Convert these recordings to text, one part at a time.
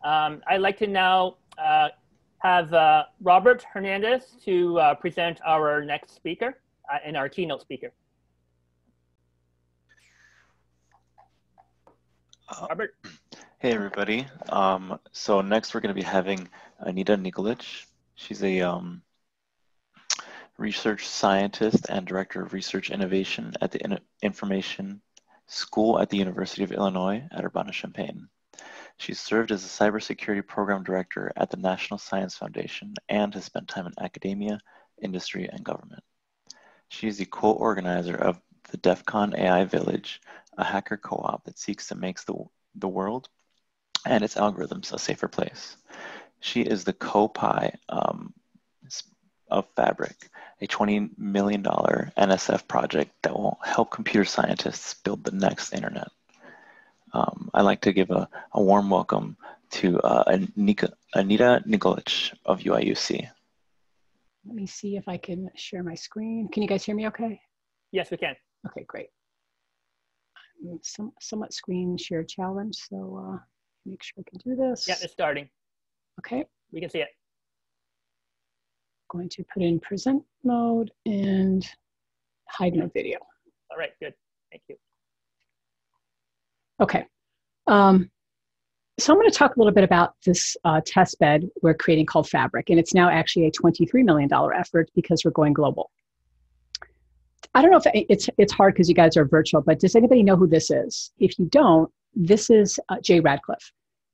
I'd like to now have Robert Hernandez to present our next speaker and our keynote speaker. Robert. Hey, everybody. So next we're going to be having Anita Nikolich. She's a research scientist and director of research innovation at the Information School at the University of Illinois at Urbana-Champaign. She served as a cybersecurity program director at the National Science Foundation and has spent time in academia, industry, and government. She is the co-organizer of the DEF CON AI Village, a hacker co-op that seeks to make the world and its algorithms a safer place. She is the co-PI of Fabric, a $20 million NSF project that will help computer scientists build the next internet. I'd like to give a warm welcome to Anita Nikolich of UIUC. Let me see if I can share my screen. Can you guys hear me okay? Yes, we can. Okay, great. Somewhat screen share challenge, so make sure I can do this. Yeah, it's starting. Okay. We can see it. Going to put in present mode and hide my video. All right, good. Thank you. Okay. So I'm going to talk a little bit about this test bed we're creating called Fabric, and it's now actually a $23 million effort because we're going global. I don't know if it's hard because you guys are virtual, but does anybody know who this is? If you don't, this is Jay Radcliffe.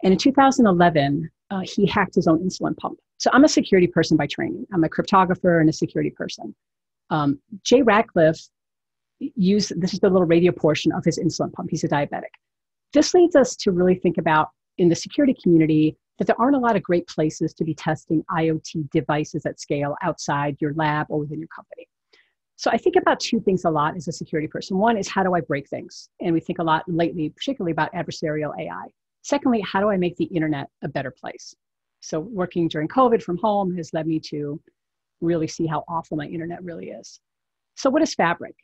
And in 2011, he hacked his own insulin pump. So I'm a security person by training. I'm a cryptographer and a security person. Jay Radcliffe this is the little radio portion of his insulin pump. He's a diabetic. This leads us to really think about, in the security community, that there aren't a lot of great places to be testing IoT devices at scale outside your lab or within your company. So I think about two things a lot as a security person. One is, how do I break things? And we think a lot lately, particularly about adversarial AI. Secondly, how do I make the internet a better place? So working during COVID from home has led me to really see how awful my internet really is. So what is Fabric?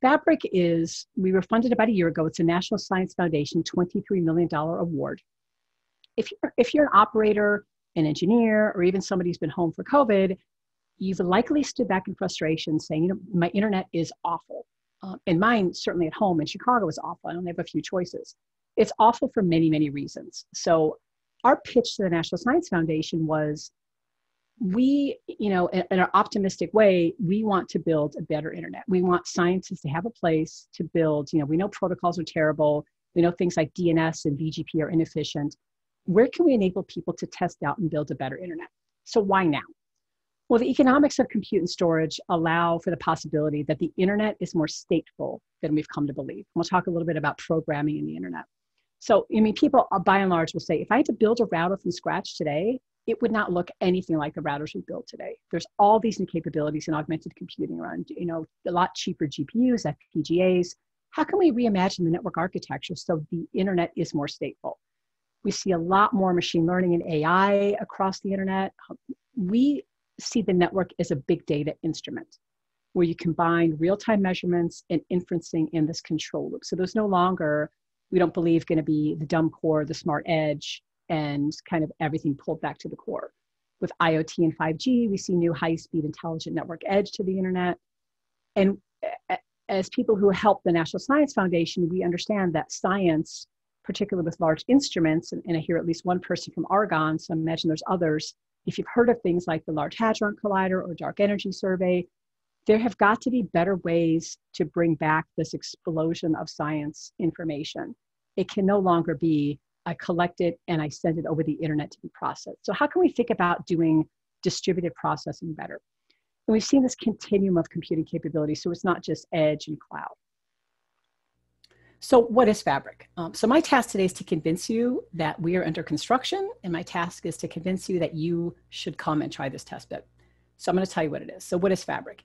Fabric is, we were funded about a year ago. It's a National Science Foundation $23 million award. If you're an operator, an engineer, or even somebody who's been home for COVID, you've likely stood back in frustration saying, you know, my internet is awful. And mine, certainly at home in Chicago, is awful. I only have a few choices. It's awful for many, many reasons. So our pitch to the National Science Foundation was, we, you know, in an optimistic way, we want to build a better internet. We want scientists to have a place to build, you know, we know protocols are terrible. We know things like DNS and BGP are inefficient. Where can we enable people to test out and build a better internet? So why now? Well, the economics of compute and storage allow for the possibility that the internet is more stateful than we've come to believe. We'll talk a little bit about programming in the internet. So, I mean, people by and large will say, if I had to build a router from scratch today, it would not look anything like the routers we build today. There's all these new capabilities in augmented computing around, you know, a lot cheaper GPUs, FPGAs. How can we reimagine the network architecture so the internet is more stateful? We see a lot more machine learning and AI across the internet. We see the network as a big data instrument where you combine real-time measurements and inferencing in this control loop. So there's no longer, we don't believe, going to be the dumb core, the smart edge, and kind of everything pulled back to the core. With IoT and 5G, we see new high-speed intelligent network edge to the internet. And as people who help the National Science Foundation, we understand that science, particularly with large instruments, and I hear at least one person from Argonne, so I imagine there's others. If you've heard of things like the Large Hadron Collider or Dark Energy Survey, there have got to be better ways to bring back this explosion of science information. It can no longer be, I collect it and I send it over the internet to be processed. So how can we think about doing distributed processing better? And we've seen this continuum of computing capabilities, so it's not just edge and cloud. So what is Fabric? So my task today is to convince you that we are under construction, and my task is to convince you that you should come and try this test bed. So I'm going to tell you what it is. So what is Fabric?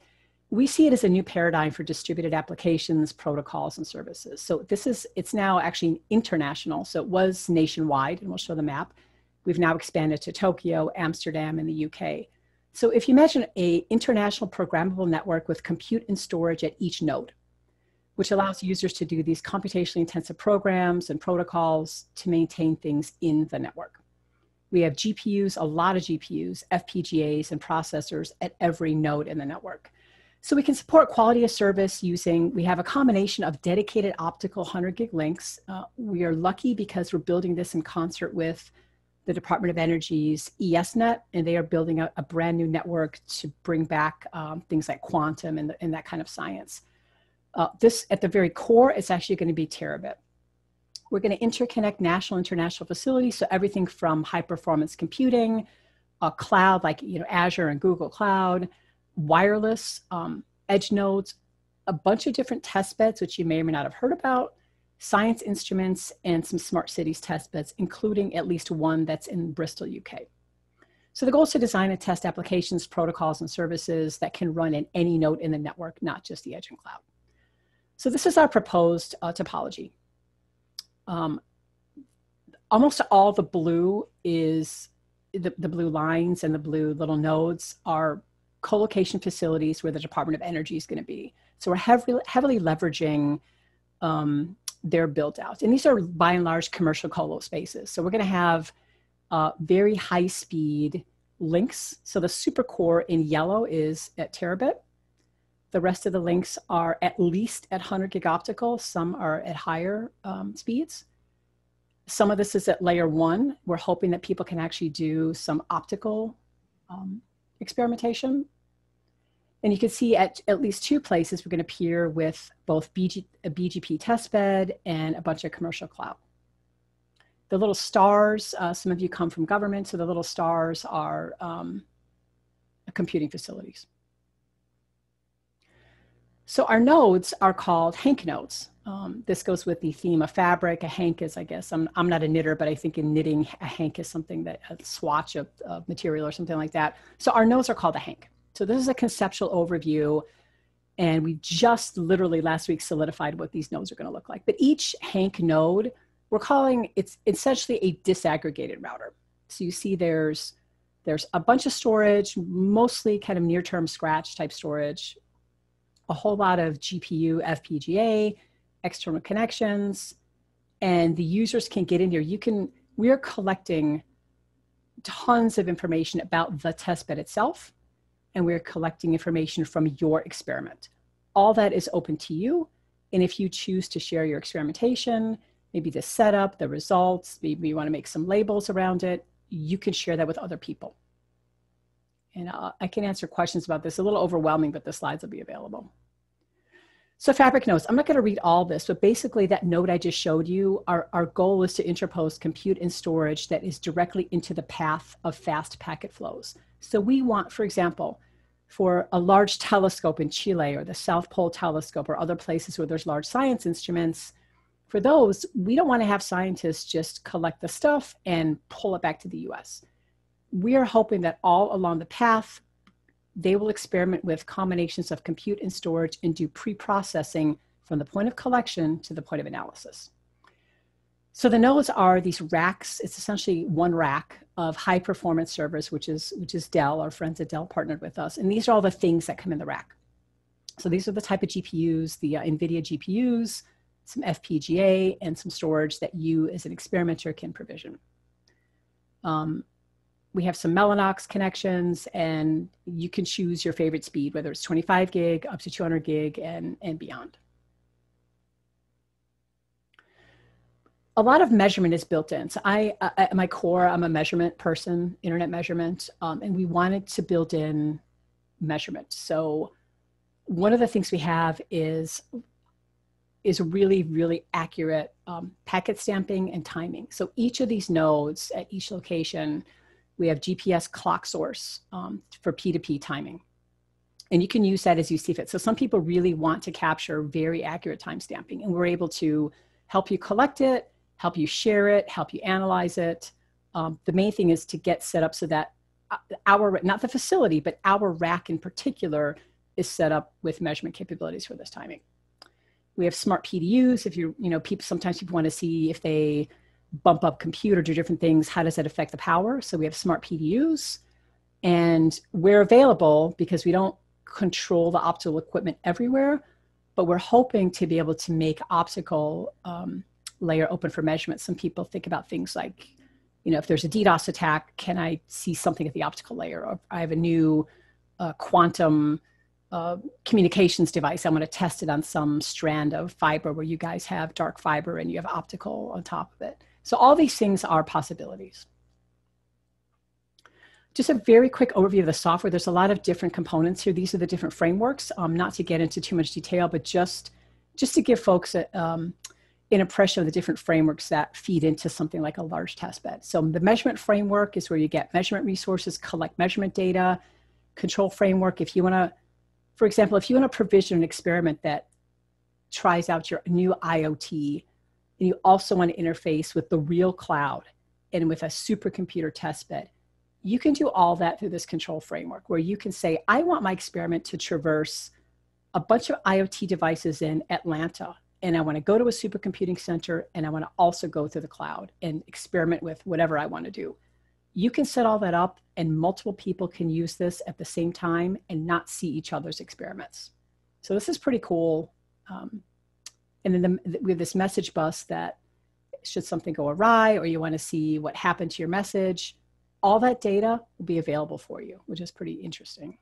We see it as a new paradigm for distributed applications, protocols, and services. So it's now actually international. So it was nationwide, and we'll show the map. We've now expanded to Tokyo, Amsterdam, and the UK. So if you imagine an international programmable network with compute and storage at each node, which allows users to do these computationally intensive programs and protocols to maintain things in the network. We have GPUs, a lot of GPUs, FPGAs, and processors at every node in the network. So we can support quality of service using, we have a combination of dedicated optical 100 gig links. We are lucky because we're building this in concert with the Department of Energy's ESNet, and they are building a brand new network to bring back things like quantum and that kind of science. This, at the very core, is actually going to be terabit. We're going to interconnect national and international facilities, so everything from high performance computing, cloud like Azure and Google Cloud, wireless, edge nodes, a bunch of different test beds, which you may or may not have heard about, science instruments, and some smart cities test beds, including at least one that's in Bristol, UK. So the goal is to design and test applications, protocols, and services that can run in any node in the network, not just the edge and cloud. So this is our proposed topology. Almost all the blue is, the blue lines and the blue little nodes are co-location facilities where the Department of Energy is going to be. So we're heavily leveraging their build out. And these are by and large commercial colo spaces. So we're going to have very high speed links. So the super core in yellow is at terabit. The rest of the links are at least at 100 gig optical. Some are at higher speeds. Some of this is at layer 1. We're hoping that people can actually do some optical experimentation. And you can see at least 2 places we're going to peer with both a BGP testbed and a bunch of commercial cloud. The little stars, some of you come from government, so the little stars are computing facilities. So our nodes are called Hank nodes. This goes with the theme of fabric. A hank is, I guess, I'm not a knitter, but I think in knitting, a hank is something that a swatch of material or something like that. So our nodes are called a hank. So this is a conceptual overview, and we just literally last week solidified what these nodes are going to look like. But each hank node, we're calling it's essentially a disaggregated router. So you see there's a bunch of storage, mostly kind of near-term scratch type storage, a whole lot of GPU, FPGA, external connections, and the users can get in here. We are collecting tons of information about the testbed itself, and we're collecting information from your experiment. All that is open to you, and if you choose to share your experimentation, maybe the setup, the results, maybe you want to make some labels around it, you can share that with other people. And I can answer questions about this. A little overwhelming, but the slides will be available. So fabric nodes, I'm not going to read all this, but basically that node I just showed you, our goal is to interpose compute and storage that is directly into the path of fast packet flows. So we want, for example, for a large telescope in Chile or the South Pole Telescope or other places where there's large science instruments, for those, we don't want to have scientists just collect the stuff and pull it back to the US. We are hoping that all along the path, they will experiment with combinations of compute and storage and do pre-processing from the point of collection to the point of analysis. So the nodes are these racks. It's essentially one rack of high performance servers, which is Dell. Our friends at Dell partnered with us. And these are all the things that come in the rack. So these are the type of GPUs, the NVIDIA GPUs, some FPGA, and some storage that you as an experimenter can provision. We have some Mellanox connections, and you can choose your favorite speed, whether it's 25 gig up to 200 gig and beyond. A lot of measurement is built in. So at my core, I'm a measurement person, internet measurement, and we wanted to build in measurement. So one of the things we have is really, really accurate packet stamping and timing. So each of these nodes at each location, we have GPS clock source for P2P timing. And you can use that as you see fit. So some people really want to capture very accurate time stamping, and we're able to help you collect it, help you share it, help you analyze it. The main thing is to get set up so that not the facility, but our rack in particular is set up with measurement capabilities for this timing. We have smart PDUs. If sometimes people want to see if they bump up compute or do different things, how does that affect the power? So we have smart PDUs, and we're available because we don't control the optical equipment everywhere, but we're hoping to be able to make optical layer open for measurement. Some people think about things like You know, if there's a DDoS attack, can I see something at the optical layer? Or I have a new quantum communications device. I want to test it on some strand of fiber where you guys have dark fiber and you have optical on top of it. So all these things are possibilities. Just a very quick overview of the software. There's a lot of different components here. These are the different frameworks. Not to get into too much detail, but just to give folks an impression of the different frameworks that feed into something like a large test bed. So the measurement framework is where you get measurement resources, collect measurement data. Control framework, if you want to, for example, if you want to provision an experiment that tries out your new IoT, and you also want to interface with the real cloud and with a supercomputer test bed, you can do all that through this control framework where you can say, I want my experiment to traverse a bunch of IoT devices in Atlanta, and I want to go to a supercomputing center, and I want to also go through the cloud and experiment with whatever I want to do. You can set all that up, and multiple people can use this at the same time and not see each other's experiments. So this is pretty cool. And then we have this message bus that should something go awry or you want to see what happened to your message, all that data will be available for you, which is pretty interesting.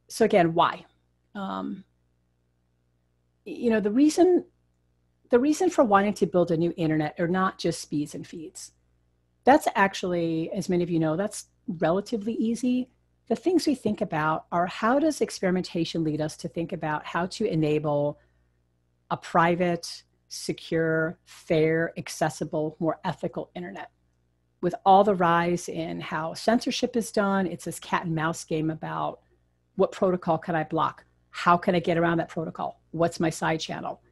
So again, why? You know, the reason for wanting to build a new internet are not just speeds and feeds. That's actually, as many of you know, that's relatively easy. The things we think about are how does experimentation lead us to think about how to enable a private, secure, fair, accessible, more ethical internet. With all the rise in how censorship is done, it's this cat and mouse game about what protocol can I block? How can I get around that protocol? What's my side channel?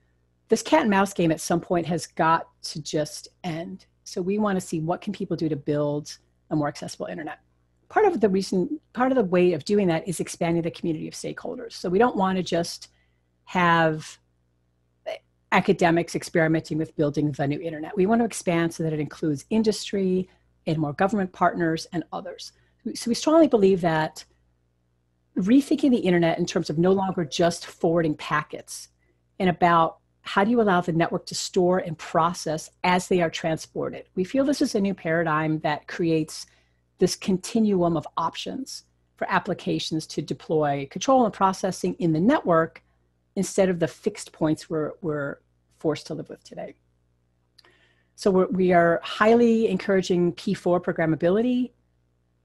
This cat and mouse game at some point has got to just end. So we want to see what can people do to build a more accessible internet. Part of the way of doing that is expanding the community of stakeholders. So we don't want to just have academics experimenting with building the new internet. We want to expand so that it includes industry and more government partners and others. So we strongly believe that rethinking the internet in terms of no longer just forwarding packets and about how do you allow the network to store and process as they are transported. We feel this is a new paradigm that creates this continuum of options for applications to deploy control and processing in the network instead of the fixed points we're forced to live with today. So we are highly encouraging P4 programmability.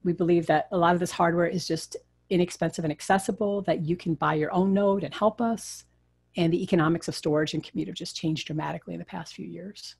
We believe that a lot of this hardware is just inexpensive and accessible, that you can buy your own node and help us. And the economics of storage and compute have just changed dramatically in the past few years.